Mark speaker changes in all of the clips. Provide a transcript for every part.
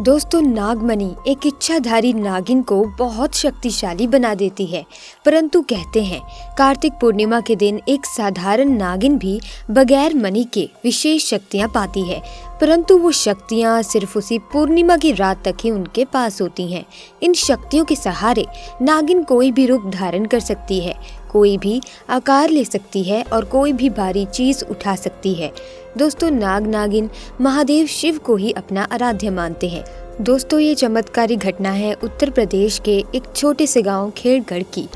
Speaker 1: दोस्तों, नागमणि एक इच्छाधारी नागिन को बहुत शक्तिशाली बना देती है। परंतु कहते हैं कार्तिक पूर्णिमा के दिन एक साधारण नागिन भी बगैर मणि के विशेष शक्तियां पाती है। परंतु वो शक्तियां सिर्फ उसी पूर्णिमा की रात तक ही उनके पास होती हैं। इन शक्तियों के सहारे नागिन कोई भी रूप धारण कर सकती है, कोई भी आकार ले सकती है और कोई भी भारी चीज उठा सकती है। दोस्तों, नाग नागिन महादेव शिव को ही अपना आराध्य मानते हैं। दोस्तों, ये चमत्कारी घटना है उत्तर प्रदेश के एक छोटे से गांव खेड़गढ़ की।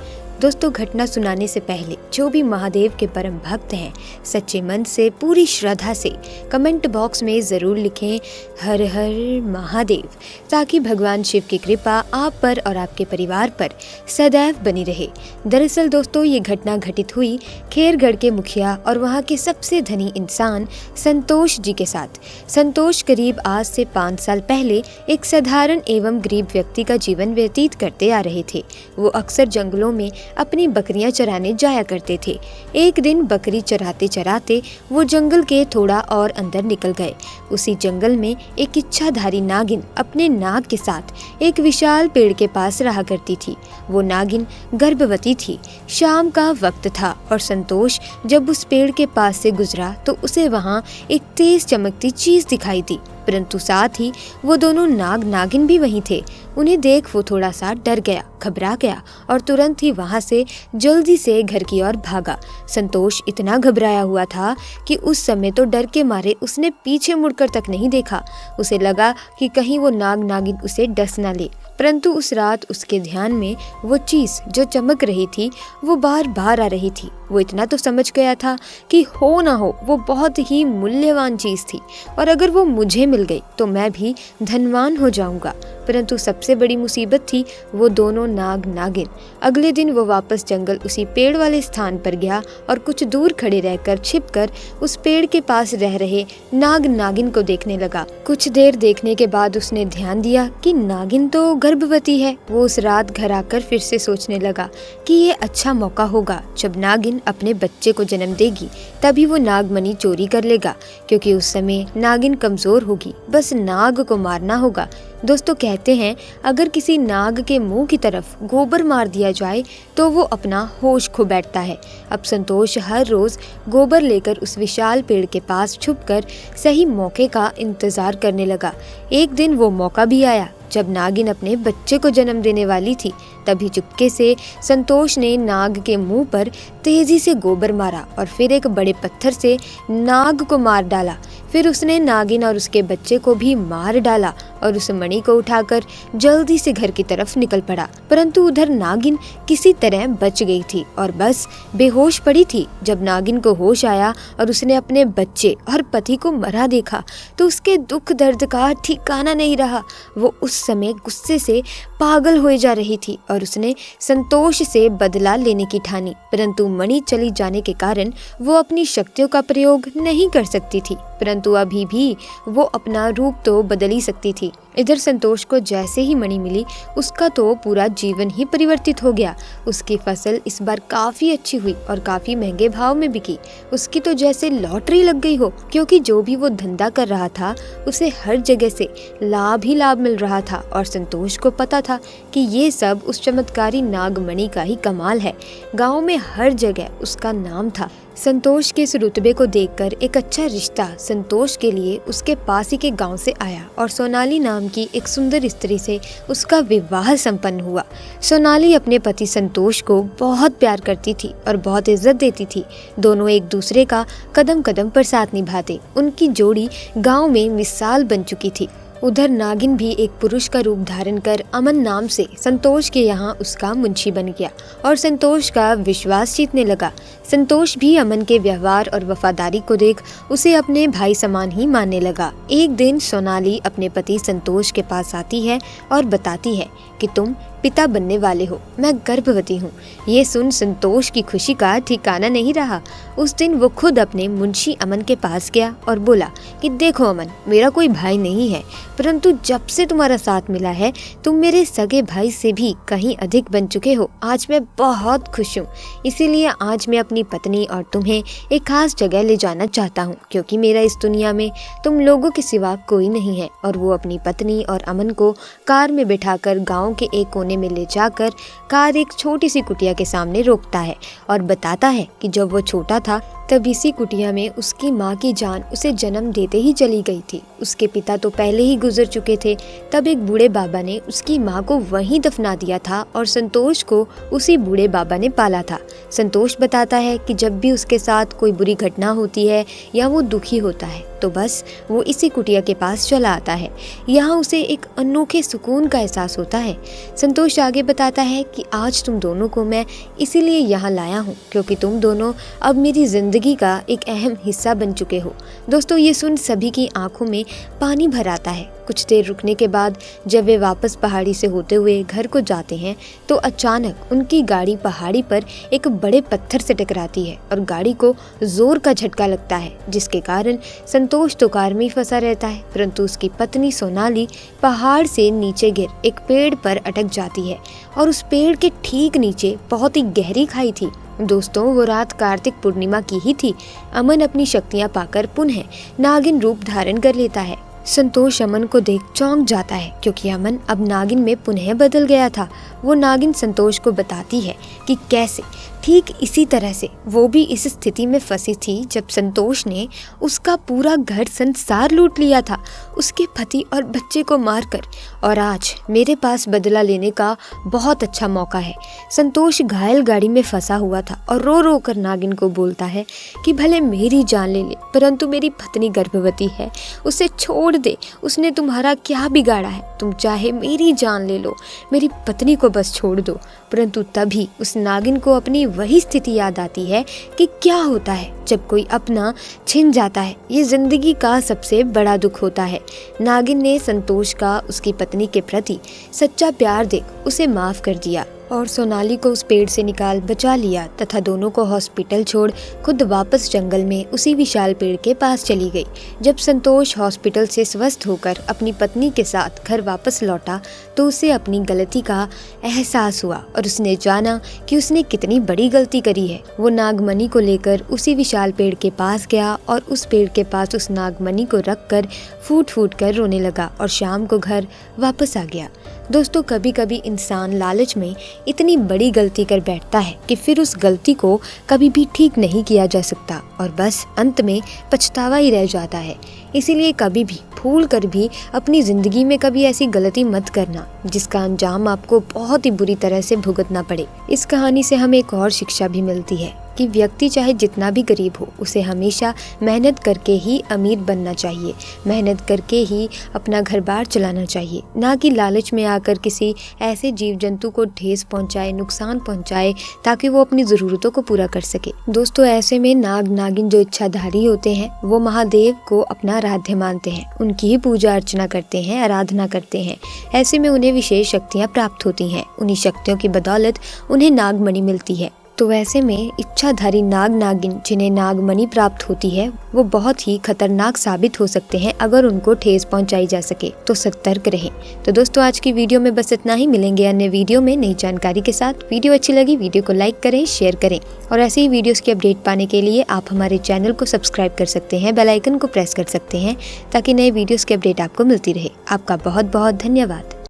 Speaker 1: दोस्तों, घटना सुनाने से पहले जो भी महादेव के परम भक्त हैं, सच्चे मन से पूरी श्रद्धा से कमेंट बॉक्स में ज़रूर लिखें हर हर महादेव, ताकि भगवान शिव की कृपा आप पर और आपके परिवार पर सदैव बनी रहे। दरअसल दोस्तों, ये घटना घटित हुई खेड़गढ़ के मुखिया और वहाँ के सबसे धनी इंसान संतोष जी के साथ। संतोष करीब आज से 5 साल पहले एक साधारण एवं गरीब व्यक्ति का जीवन व्यतीत करते आ रहे थे। वो अक्सर जंगलों में अपनी बकरियां चराने जाया करते थे। एक दिन बकरी चराते चराते वो जंगल के थोड़ा और अंदर निकल गए। उसी जंगल में एक इच्छाधारी नागिन अपने नाग के साथ एक विशाल पेड़ के पास रहा करती थी। वो नागिन गर्भवती थी। शाम का वक्त था और संतोष जब उस पेड़ के पास से गुजरा तो उसे वहाँ एक तेज चमकती चीज दिखाई दी। परंतु साथ ही वो दोनों नाग नागिन भी वहीं थे। उन्हें देख वो थोड़ा सा डर गया, घबरा गया और तुरंत ही वहां से जल्दी से घर की ओर भागा। संतोष इतना घबराया हुआ था कि उस समय तो डर के मारे उसने पीछे मुड़कर तक नहीं देखा। उसे लगा कि कहीं वो नाग नागिन उसे डस ना ले। परंतु उस रात उसके ध्यान में वो चीज जो चमक रही थी वो बार बार आ रही थी। वो इतना तो समझ गया था कि हो ना हो वो बहुत ही मूल्यवान चीज थी और अगर वो मुझे मिल गई तो मैं भी धनवान हो जाऊंगा। परंतु सबसे बड़ी मुसीबत थी वो दोनों नाग नागिन। अगले दिन वो वापस जंगल उसी पेड़ वाले स्थान पर गया और कुछ दूर खड़े रहकर छिपकर उस पेड़ के पास रह रहे नाग नागिन को देखने लगा। कुछ देर देखने के बाद उसने ध्यान दिया कि नागिन तो गर्भवती है। वो उस रात घर आकर फिर से सोचने लगा कि ये अच्छा मौका होगा, जब नागिन अपने बच्चे को जन्म देगी तभी वो नागमणि चोरी कर लेगा, क्योंकि उस समय नागिन कमजोर होगी। बस नाग को मारना होगा। दोस्तों, कहते हैं अगर किसी नाग के मुंह की तरफ गोबर मार दिया जाए तो वो अपना होश खो बैठता है। अब संतोष हर रोज गोबर लेकर उस विशाल पेड़ के पास छुपकर सही मौके का इंतजार करने लगा। एक दिन वो मौका भी आया जब नागिन अपने बच्चे को जन्म देने वाली थी। तभी चुपके से संतोष ने नाग के मुंह पर तेजी से गोबर मारा और फिर एक बड़े पत्थर से नाग को मार डाला। फिर उसने नागिन और उसके बच्चे को भी मार डाला और उस मणि को उठाकर जल्दी से घर की तरफ निकल पड़ा। परंतु उधर नागिन किसी तरह बच गई थी और बस बेहोश पड़ी थी। जब नागिन को होश आया और उसने अपने बच्चे और पति को मरा देखा तो उसके दुख दर्द का ठिकाना नहीं रहा। वो उस समय गुस्से से पागल हो जा रही थी और उसने संतोष से बदला लेने की ठानी। परंतु मणि चली जाने के कारण वो अपनी शक्तियों का प्रयोग नहीं कर सकती थी, परंतु अभी भी वो अपना रूप तो बदल ही सकती थी। इधर संतोष को जैसे ही मणि मिली उसका तो पूरा जीवन ही परिवर्तित हो गया। उसकी फसल इस बार काफी अच्छी हुई और काफी महंगे भाव में बिकी। उसकी तो जैसे लॉटरी लग गई हो, क्योंकि जो भी वो धंधा कर रहा था उसे हर जगह से लाभ ही लाभ मिल रहा था और संतोष को पता था कि ये सब उस चमत्कारी नागमणि का ही कमाल है। गाँव में हर जगह उसका नाम था। संतोष के इस रुतबे को देखकर एक अच्छा रिश्ता संतोष के लिए उसके पास ही के गांव से आया और सोनाली नाम की एक सुंदर स्त्री से उसका विवाह संपन्न हुआ। सोनाली अपने पति संतोष को बहुत प्यार करती थी और बहुत इज्जत देती थी। दोनों एक दूसरे का कदम कदम पर साथ निभाते। उनकी जोड़ी गांव में मिसाल बन चुकी थी। उधर नागिन भी एक पुरुष का रूप धारण कर अमन नाम से संतोष के यहाँ उसका मुंशी बन गया और संतोष का विश्वास जीतने लगा। संतोष भी अमन के व्यवहार और वफादारी को देख उसे अपने भाई समान ही मानने लगा। एक दिन सोनाली अपने पति संतोष के पास आती है और बताती है कि तुम पिता बनने वाले हो, मैं गर्भवती हूँ। ये सुन संतोष की खुशी का ठिकाना नहीं रहा। उस दिन वो खुद अपने मुंशी अमन के पास गया और बोला कि देखो अमन, मेरा कोई भाई नहीं है, परंतु जब से तुम्हारा साथ मिला है तुम मेरे सगे भाई से भी कहीं अधिक बन चुके हो। आज मैं बहुत खुश हूँ, इसीलिए आज मैं अपनी पत्नी और तुम्हें एक खास जगह ले जाना चाहता हूँ, क्योंकि मेरा इस दुनिया में तुम लोगों के सिवा कोई नहीं है। और वो अपनी पत्नी और अमन को कार में बिठाकर गांव के एक कोने में ले जाकर कार एक छोटी सी कुटिया के सामने रोकता है और बताता है कि जब वो छोटा था तब इसी कुटिया में उसकी माँ की जान उसे जन्म देते ही चली गई थी। उसके पिता तो पहले ही गुजर चुके थे। तब एक बूढ़े बाबा ने उसकी माँ को वहीं दफना दिया था और संतोष को उसी बूढ़े बाबा ने पाला था। संतोष बताता है कि जब भी उसके साथ कोई बुरी घटना होती है या वो दुखी होता है तो बस वो इसी कुटिया के पास चला आता है। यहाँ उसे एक अनोखे सुकून का एहसास होता है। संतोष आगे बताता है कि आज तुम दोनों को मैं इसीलिए यहाँ लाया हूँ क्योंकि तुम दोनों अब मेरी जिंदगी का एक अहम हिस्सा बन चुके हो। दोस्तों, ये सुन सभी की आंखों में पानी भर आता है। कुछ देर रुकने के बाद जब वे वापस पहाड़ी से होते हुए घर को जाते हैं तो अचानक उनकी गाड़ी पहाड़ी पर एक बड़े पत्थर से टकराती है और गाड़ी को जोर का झटका लगता है, जिसके कारण संतोष तो कार में ही फंसा रहता है, परंतु उसकी पत्नी सोनाली पहाड़ से नीचे गिर एक पेड़ पर अटक जाती है और उस पेड़ के ठीक नीचे बहुत ही गहरी खाई थी। दोस्तों, वो रात कार्तिक पूर्णिमा की ही थी। अमन अपनी शक्तियां पाकर पुनः नागिन रूप धारण कर लेता है। संतोष अमन को देख चौंक जाता है क्योंकि अमन अब नागिन में पुनः बदल गया था। वो नागिन संतोष को बताती है कि कैसे ठीक इसी तरह से वो भी इस स्थिति में फंसी थी जब संतोष ने उसका पूरा घर संसार लूट लिया था, उसके पति और बच्चे को मारकर, और आज मेरे पास बदला लेने का बहुत अच्छा मौका है। संतोष घायल गाड़ी में फंसा हुआ था और रो रो कर नागिन को बोलता है कि भले मेरी जान ले परंतु मेरी पत्नी गर्भवती है, उसे छोड़ दे, उसने तुम्हारा क्या बिगाड़ा है, तुम चाहे मेरी जान ले लो, मेरी पत्नी को बस छोड़ दो। परंतु तभी उस नागिन को अपनी वही स्थिति याद आती है कि क्या होता है जब कोई अपना छिन जाता है। ये जिंदगी का सबसे बड़ा दुख होता है। नागिन ने संतोष का उसकी पत्नी के प्रति सच्चा प्यार देख उसे माफ कर दिया और सोनाली को उस पेड़ से निकाल बचा लिया तथा दोनों को हॉस्पिटल छोड़ खुद वापस जंगल में उसी विशाल पेड़ के पास चली गई। जब संतोष हॉस्पिटल से स्वस्थ होकर अपनी पत्नी के साथ घर वापस लौटा तो उसे अपनी गलती का एहसास हुआ और उसने जाना कि उसने कितनी बड़ी गलती करी है। वो नागमणि को लेकर उसी विशाल पेड़ के पास गया और उस पेड़ के पास उस नागमणि को रखकर फूट फूट कर रोने लगा और शाम को घर वापस आ गया। दोस्तों, कभी कभी इंसान लालच में इतनी बड़ी गलती कर बैठता है कि फिर उस गलती को कभी भी ठीक नहीं किया जा सकता और बस अंत में पछतावा ही रह जाता है। इसीलिए कभी भी भूल कर भी अपनी जिंदगी में कभी ऐसी गलती मत करना जिसका अंजाम आपको बहुत ही बुरी तरह से भुगतना पड़े। इस कहानी से हमें एक और शिक्षा भी मिलती है कि व्यक्ति चाहे जितना भी गरीब हो उसे हमेशा मेहनत करके ही अमीर बनना चाहिए, मेहनत करके ही अपना घर बार चलाना चाहिए, ना कि लालच में आकर किसी ऐसे जीव जंतु को ठेस पहुंचाए, नुकसान पहुंचाए ताकि वो अपनी ज़रूरतों को पूरा कर सके। दोस्तों, ऐसे में नाग नागिन जो इच्छाधारी होते हैं वो महादेव को अपना आराध्य मानते हैं, उनकी ही पूजा अर्चना करते हैं, आराधना करते हैं। ऐसे में उन्हें विशेष शक्तियाँ प्राप्त होती हैं। उन्हीं शक्तियों की बदौलत उन्हें नागमणि मिलती है। तो ऐसे में इच्छाधारी नाग नागिन जिन्हें नागमणि प्राप्त होती है वो बहुत ही खतरनाक साबित हो सकते हैं अगर उनको ठेस पहुंचाई जा सके, तो सतर्क रहें। तो दोस्तों, आज की वीडियो में बस इतना ही। मिलेंगे अन्य वीडियो में नई जानकारी के साथ। वीडियो अच्छी लगी वीडियो को लाइक करें, शेयर करें और ऐसे ही वीडियोस की अपडेट पाने के लिए आप हमारे चैनल को सब्सक्राइब कर सकते हैं, बेल आइकन को प्रेस कर सकते हैं ताकि नए वीडियोस की अपडेट आपको मिलती रहे। आपका बहुत बहुत धन्यवाद।